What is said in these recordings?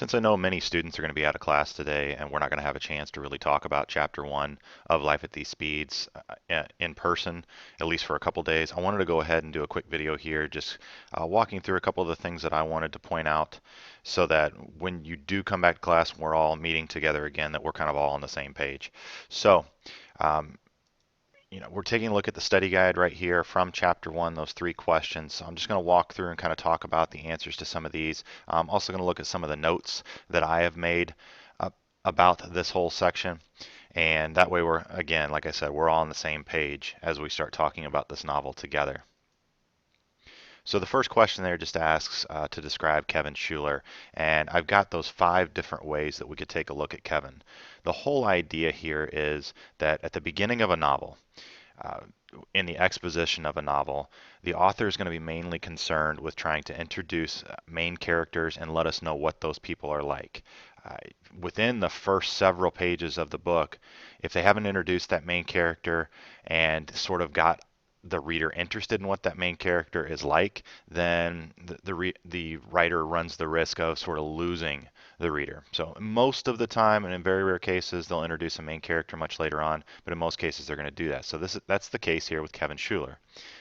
Since I know many students are going to be out of class today and we're not going to have a chance to really talk about Chapter 1 of Life at These Speeds in person, at least for a couple days, I wanted to go ahead and do a quick video here just walking through a couple of the things that I wanted to point out so that when you do come back to class, we're all meeting together again, that we're kind of all on the same page. So, um, we're taking a look at the study guide right here from chapter 1, those 3 questions. So I'm just going to walk through and kind of talk about the answers to some of these. I'm also going to look at some of the notes that I have made about this whole section. And that way we're, again, like I said, we're all on the same page as we start talking about this novel together. So the first question there just asks to describe Kevin Schuler, and I've got those 5 different ways that we could take a look at Kevin. The whole idea here is that at the beginning of a novel, uh, in the exposition of a novel, the author is going to be mainly concerned with trying to introduce main characters and let us know what those people are like. Uh, Within the first several pages of the book, if they haven't introduced that main character and sort of got the reader interested in what that main character is like, then the writer runs the risk of sort of losing the reader. So most of the time, and in very rare cases, they'll introduce a main character much later on, but in most cases they're going to do that. So that's the case here with Kevin Schuler.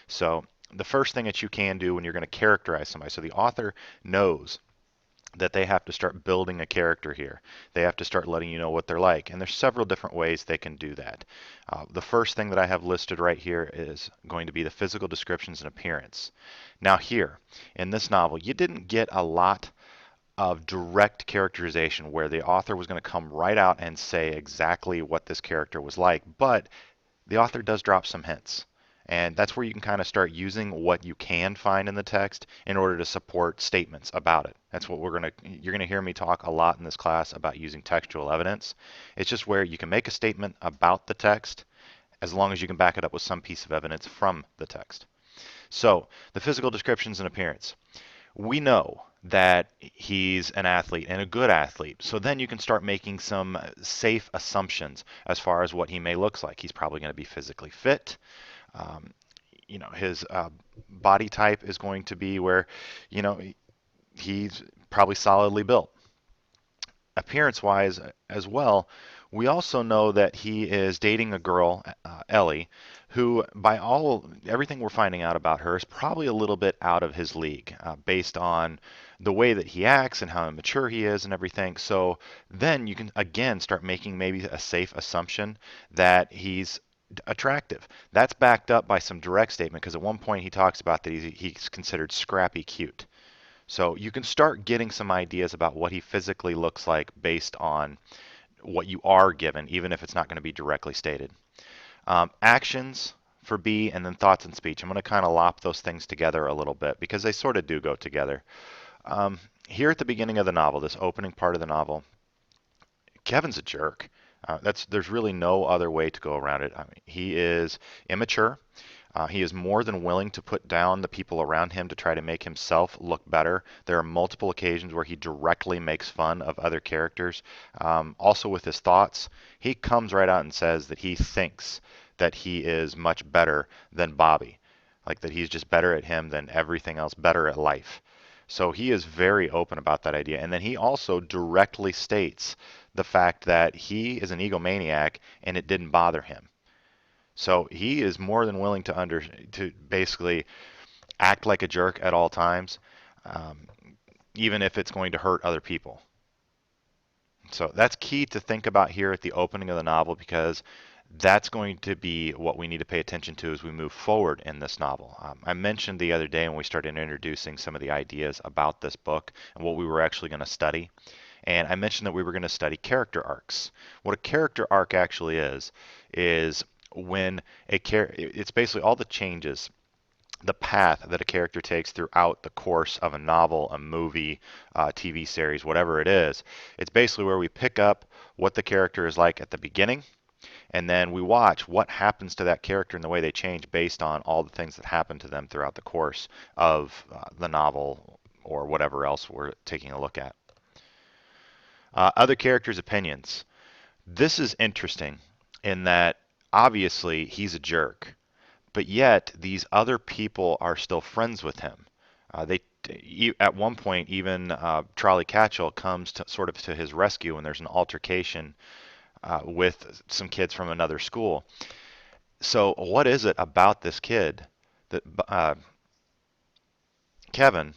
So the first thing that you can do when you're going to characterize somebody, so the author knows that they have to start building a character here. They have to start letting you know what they're like. And there's several different ways they can do that. The first thing that I have listed right here is going to be the physical descriptions and appearance. Now here, in this novel, you didn't get a lot of direct characterization where the author was going to come right out and say exactly what this character was like, but the author does drop some hints. And that's where you can kind of start using what you can find in the text in order to support statements about it. That's what you're going to hear me talk a lot in this class about using textual evidence. It's just where you can make a statement about the text as long as you can back it up with some piece of evidence from the text. So, the physical descriptions and appearance. We know that he's an athlete and a good athlete. So then you can start making some safe assumptions as far as what he may look like. He's probably going to be physically fit. Um, his body type is going to be where, you know, he's probably solidly built. Appearance wise as well, we also know that he is dating a girl, Ellie, who, by everything we're finding out about her, is probably a little bit out of his league, based on the way that he acts and how immature he is and everything. So then you can again start making maybe a safe assumption that he's attractive. That's backed up by some direct statement because at one point he talks about that he's considered scrappy cute. So you can start getting some ideas about what he physically looks like based on what you are given, even if it's not going to be directly stated. Actions for B, and then thoughts and speech. I'm going to kind of lop those things together a little bit because they sort of do go together. Here at the beginning of the novel, this opening part of the novel, Kevin's a jerk. There's really no other way to go around it. I mean, he is immature. He is more than willing to put down the people around him to try to make himself look better. There are multiple occasions where he directly makes fun of other characters. Also, with his thoughts, he comes right out and says that he thinks that he is much better than Bobby, like that he's just better at him than everything else, better at life. So he is very open about that idea. And then he also directly states the fact that he is an egomaniac and it didn't bother him. So he is more than willing to basically act like a jerk at all times, um, even if it's going to hurt other people. So that's key to think about here at the opening of the novel because that's going to be what we need to pay attention to as we move forward in this novel. I mentioned the other day when we started introducing some of the ideas about this book and what we were actually going to study. And I mentioned that we were going to study character arcs. What a character arc actually is when it's basically all the changes, the path that a character takes throughout the course of a novel, a movie, TV series, whatever it is. It's basically where we pick up what the character is like at the beginning, and then we watch what happens to that character and the way they change based on all the things that happen to them throughout the course of the novel or whatever else we're taking a look at. Other characters' opinions. This is interesting in that obviously he's a jerk, but yet these other people are still friends with him. They at one point, even Charlie Catchell comes to sort of to his rescue when there's an altercation with some kids from another school. So, what is it about this kid, that Kevin,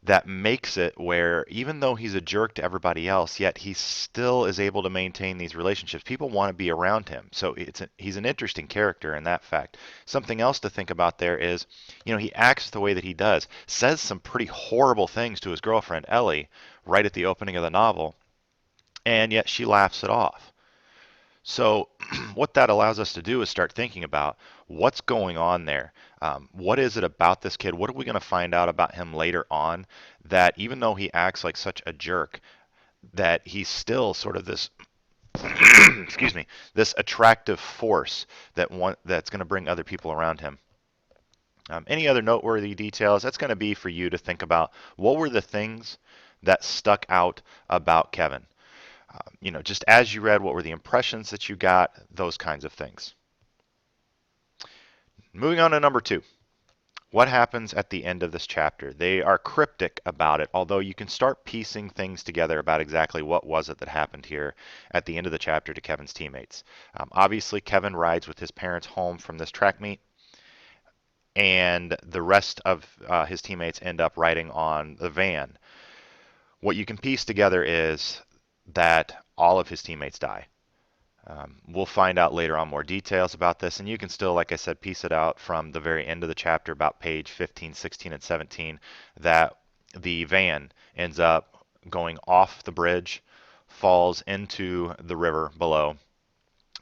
that makes it where even though he's a jerk to everybody else, yet he still is able to maintain these relationships? People want to be around him. So he's an interesting character in that fact. Something else to think about there is, he acts the way that he does, says some pretty horrible things to his girlfriend, Ellie, right at the opening of the novel, and yet she laughs it off. So, what that allows us to do is start thinking about what's going on there. What is it about this kid? What are we going to find out about him later on, that even though he acts like such a jerk, that he's still sort of this, excuse me, this attractive force that's going to bring other people around him. Any other noteworthy details? That's going to be for you to think about. What were the things that stuck out about Kevin? Just as you read, what were the impressions that you got? Those kinds of things. Moving on to number 2. What happens at the end of this chapter? They are cryptic about it, although you can start piecing things together about exactly what was it that happened here at the end of the chapter to Kevin's teammates. Obviously, Kevin rides with his parents home from this track meet, and the rest of his teammates end up riding on the van. What you can piece together is that all of his teammates die. We'll find out later on more details about this, and you can still, like I said, piece it out from the very end of the chapter, about page 15, 16, and 17, that the van ends up going off the bridge, falls into the river below,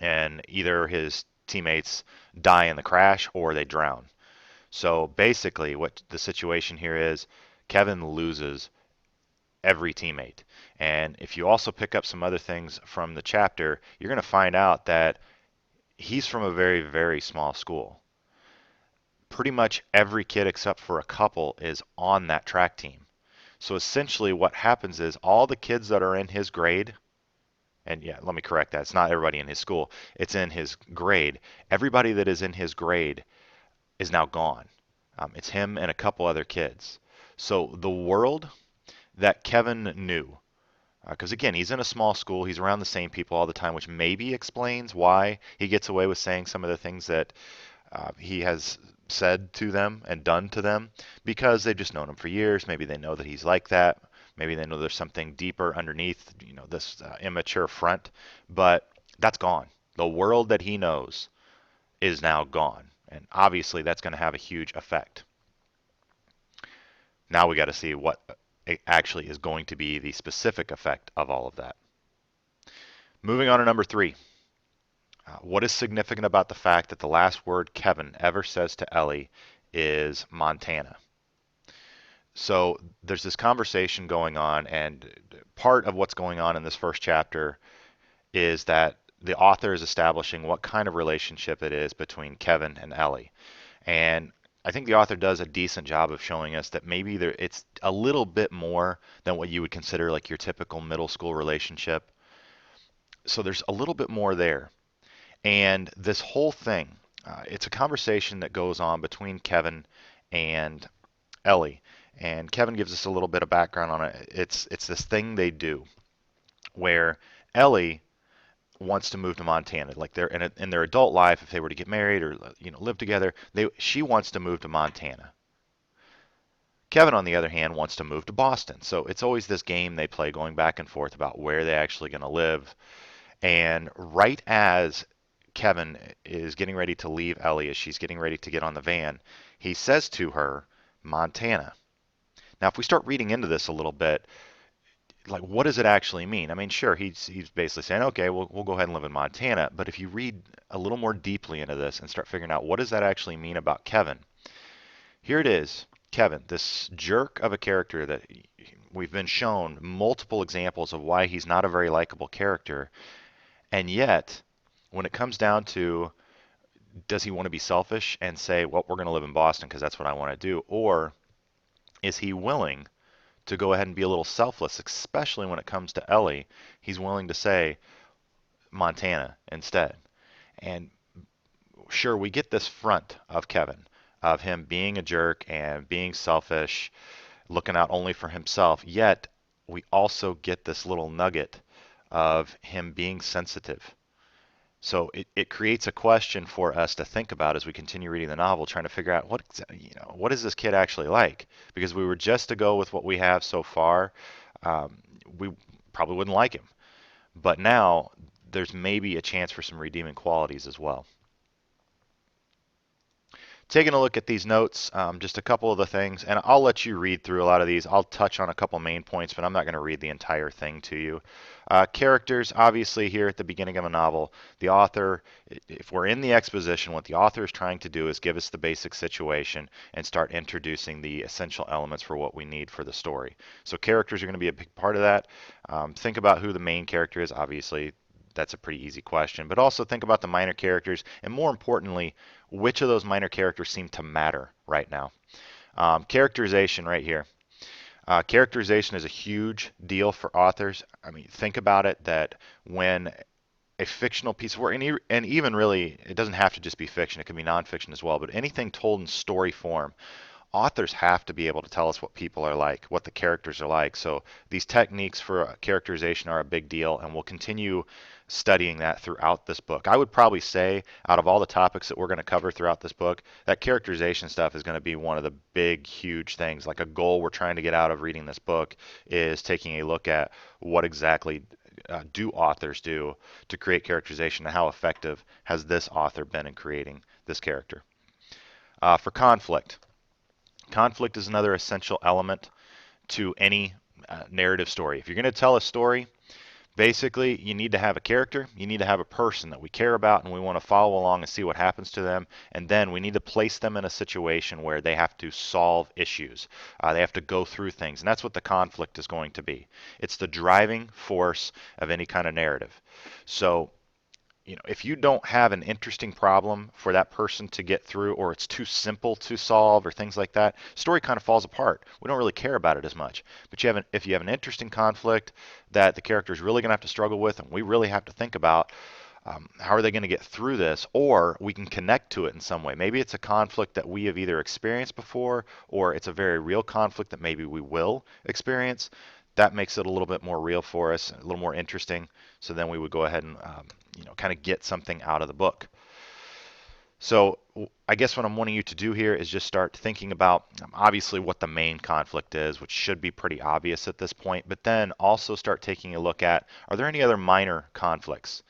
and either his teammates die in the crash or they drown. So basically, what the situation here is, Kevin loses every teammate. And if you also pick up some other things from the chapter, you're going to find out that he's from a very, very small school. Pretty much every kid except for a couple is on that track team. So essentially what happens is all the kids that are in his grade, and yeah, let me correct that, it's not everybody in his school, it's in his grade. Everybody that is in his grade is now gone. It's him and a couple other kids. So the world that Kevin knew, because again, he's in a small school, he's around the same people all the time, which maybe explains why he gets away with saying some of the things that he has said to them and done to them, because they've just known him for years. Maybe they know that he's like that. Maybe they know there's something deeper underneath, this immature front. But that's gone. The world that he knows is now gone, and obviously that's going to have a huge effect. Now we got to see what actually is going to be the specific effect of all of that. Moving on to number 3. What is significant about the fact that the last word Kevin ever says to Ellie is Montana? So there's this conversation going on, and part of what's going on in this first chapter is that the author is establishing what kind of relationship it is between Kevin and Ellie. And I think the author does a decent job of showing us that maybe it's a little bit more than what you would consider like your typical middle school relationship. So there's a little bit more there. And this whole thing, it's a conversation that goes on between Kevin and Ellie. And Kevin gives us a little bit of background on it. It's this thing they do where Ellie wants to move to Montana. Like they're in their adult life, if they were to get married or live together, she wants to move to Montana. Kevin, on the other hand, wants to move to Boston. So it's always this game they play going back and forth about where they're actually going to live. And right as Kevin is getting ready to leave Ellie, as she's getting ready to get on the van, he says to her, Montana. Now, if we start reading into this a little bit, like what does it actually mean? I mean, sure, he's basically saying, okay, we'll go ahead and live in Montana. But if you read a little more deeply into this and start figuring out what does that actually mean about Kevin, here it is. Kevin, this jerk of a character that we've been shown multiple examples of why he's not a very likable character, and yet when it comes down to does he want to be selfish and say, well, we're going to live in Boston because that's what I want to do, or is he willing to go ahead and be a little selfless, especially when it comes to Ellie? He's willing to say Montana instead. And sure, we get this front of Kevin, of him being a jerk and being selfish, looking out only for himself, yet we also get this little nugget of him being sensitive. So it creates a question for us to think about as we continue reading the novel, trying to figure out what is this kid actually like? Because we were just to go with what we have so far, um, we probably wouldn't like him. But now there's maybe a chance for some redeeming qualities as well. Taking a look at these notes, just a couple of the things, and I'll let you read through a lot of these. I'll touch on a couple main points, but I'm not going to read the entire thing to you. Characters, obviously, here at the beginning of a novel, the author, if we're in the exposition, what the author is trying to do is give us the basic situation and start introducing the essential elements for what we need for the story. So characters are going to be a big part of that. Think about who the main character is. Obviously, that's a pretty easy question, but also think about the minor characters, and more importantly, which of those minor characters seem to matter right now. Characterization right here. Characterization is a huge deal for authors. I mean, think about it that when a fictional piece of work, and even really, it doesn't have to just be fiction, it can be nonfiction as well, but anything told in story form, authors have to be able to tell us what people are like, what the characters are like. So these techniques for characterization are a big deal, and we'll continue studying that throughout this book. I would probably say, out of all the topics that we're going to cover throughout this book, that characterization stuff is going to be one of the big, huge things. Like a goal we're trying to get out of reading this book is taking a look at what exactly do authors do to create characterization, and how effective has this author been in creating this character. For conflict. Conflict is another essential element to any narrative story. If you're going to tell a story, basically you need to have a character, you need to have a person that we care about and we want to follow along and see what happens to them, and then we need to place them in a situation where they have to solve issues. They have to go through things, and that's what the conflict is going to be. It's the driving force of any kind of narrative. So if you don't have an interesting problem for that person to get through, or it's too simple to solve, or things like that, story kind of falls apart. We don't really care about it as much. But if you have an interesting conflict that the character is really going to have to struggle with, and we really have to think about how are they going to get through this, or we can connect to it in some way. Maybe it's a conflict that we have either experienced before, or it's a very real conflict that maybe we will experience. That makes it a little bit more real for us, a little more interesting. So then we would go ahead and kind of get something out of the book. So I guess what I'm wanting you to do here is just start thinking about obviously what the main conflict is, which should be pretty obvious at this point, but then also start taking a look at, are there any other minor conflicts?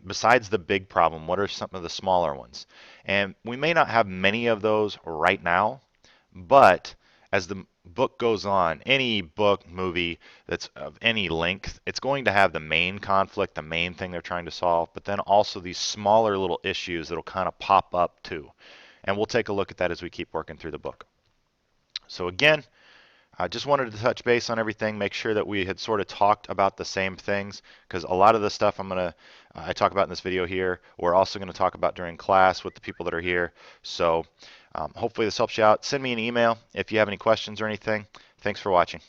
Besides the big problem, what are some of the smaller ones? And we may not have many of those right now, but as the book goes on, any book, movie that's of any length, it's going to have the main conflict, the main thing they're trying to solve, but then also these smaller little issues that'll kind of pop up too. And we'll take a look at that as we keep working through the book. So again, I just wanted to touch base on everything, make sure that we had sort of talked about the same things, because a lot of the stuff I talk about in this video here, we're also going to talk about during class with the people that are here. So hopefully this helps you out. Send me an email if you have any questions or anything. Thanks for watching.